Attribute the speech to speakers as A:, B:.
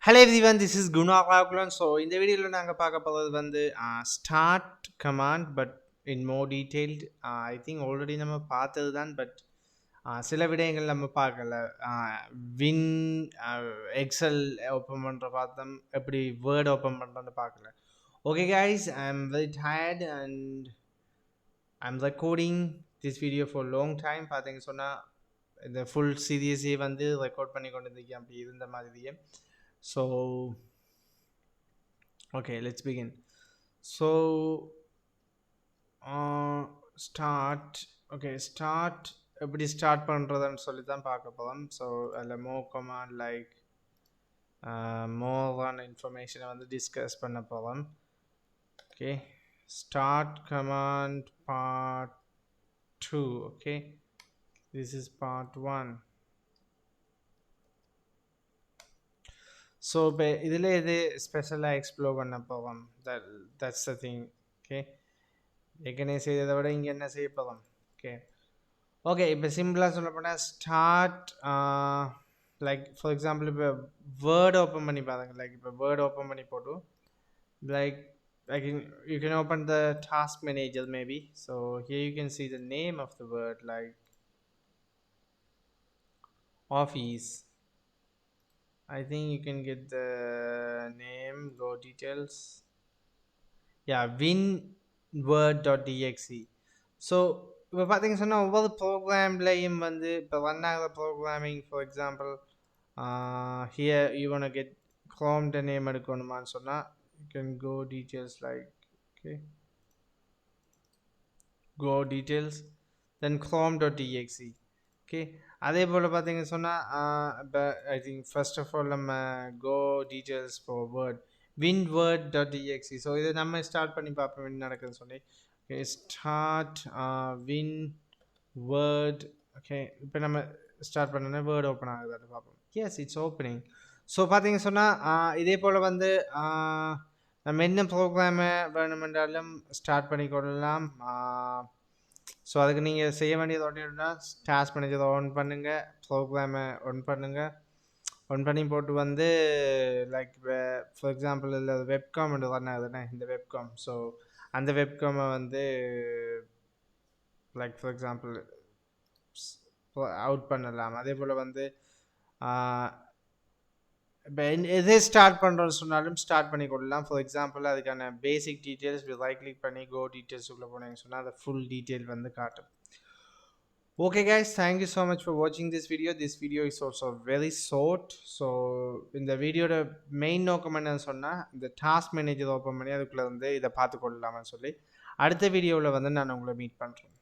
A: Hello everyone, this is Guna Raghulan. So in the video நாங்க பார்க்க போறது வந்து start command but in more detailed. I think already நம்ம பார்த்தது தான், but சில விடயங்கள் நம்ம பார்க்கல. வின் எக்ஸல் ஓப்பன் பண்ணுற பார்த்தோம், எப்படி வேர்ட் ஓப்பன் பண்ணுறோன்னு பார்க்கல. Okay guys, I'm very tired and I'm recording this video for a long time. பார்த்தீங்க சொன்னால் இந்த ஃபுல் சீரியஸே வந்து ரெக்கார்ட் பண்ணி கொண்டு இருந்தேன் அப்படி இருந்த மாதிரியே. So okay, let's begin. So start. Okay, start எப்படி ஸ்டார்ட் பண்ணுறதுன்னு சொல்லி தான் பார்க்க போகிறோம். ஸோ அதில் மோர் கமாண்ட் லைக் மோரான இன்ஃபர்மேஷனை வந்து டிஸ்கஸ் பண்ண போகிறோம். Okay, start command part 2. Okay, this is part 1. So இப்போ இதில் எது ஸ்பெஷலாக எக்ஸ்ப்ளோர் பண்ண போவோம், தட்ஸ் த திங். ஓகே, ஏற்கனவே செய்ததை விட இங்கே என்ன செய்ய போவோம். ஓகே இப்போ சிம்பிளாக சொல்ல போனால் ஸ்டார்ட் லைக் ஃபார் எக்ஸாம்பிள் இப்போ வேர்ட் ஓப்பன் பண்ணி பாருங்க. லைக் இப்போ வேர்ட் ஓப்பன் பண்ணி போட்டு like you can open the task manager maybe. So here you can see the name of the word like office. I think you can get the name, go details. Yeah, winword.exe. So இப்போ பார்த்தீங்க சொன்னால் ஒவ்வொரு ப்ரோக்ராம்லேயும் வந்து இப்போ run ஆகிற programming for example here you want get க்ரோம்ட name எடுக்கணுமான்னு சொன்னால் you can go details like okay go details then chrome.exe. Okay, அதே போல் பார்த்தீங்க சொன்னால் இப்போ I think first of all நம்ம go details for word winword.exe. So இதை நம்ம ஸ்டார்ட் பண்ணி பார்ப்போம் என்ன நடக்குதுன்னு சொல்லி. Okay, start winword. ஓகே, இப்போ நம்ம ஸ்டார்ட் பண்ணோன்னா வேர்ட் ஓப்பன் ஆகுது, அதை பார்ப்போம். S, it's opening. ஸோ பார்த்தீங்க சொன்னால் இதே போல் வந்து நம்ம என்ன ப்ரோக்ராமை வேணுமென்றாலும் ஸ்டார்ட் பண்ணி கொள்ளலாம். ஸோ அதுக்கு நீங்கள் செய்ய வேண்டியது ஒன்றுனா டாஸ்க் மேனேஜரை ஆன் பண்ணுங்கள், ப்ரோக்ராமை ஆன் பண்ணுங்கள். ஒன் பண்ணி போட்டு வந்து லைக் இப்போ ஃபார் எக்ஸாம்பிள் இதில் வெப்காம் ஒன்று ரன் ஆகுதுண்ணே, இந்த வெப்காம். ஸோ அந்த வெப்காமை வந்து லைக் ஃபார் எக்ஸாம்பிள் அவுட் பண்ணலாம். அதே போல் வந்து இப்போ எதே ஸ்டார்ட் பண்ணுறோன்னு சொன்னாலும் ஸ்டார்ட் பண்ணி கொள்ளலாம். ஃபார் எக்ஸாம்பிள் அதுக்கான பேசிக் டீட்டெயில்ஸ் ரைட் கிளிக் பண்ணி கோ டீட்டெயில்ஸ் உள்ளே போனீங்கன்னு சொன்னால் அதை ஃபுல் டீட்டெயில் வந்து காட்டும். Okay guys, thank you so much for watching this video. This video is also very short. So இந்த வீடியோட மெயின் நோக்கம் என்னன்னு சொன்னால் இந்த டாஸ்க் மேனேஜர் ஓப்பன் பண்ணி அதுக்குள்ளே வந்து இதை பார்த்து கொள்ளலாம்னு சொல்லி அடுத்த வீடியோவில் வந்து நான் உங்களை மீட் பண்ணுறேன்.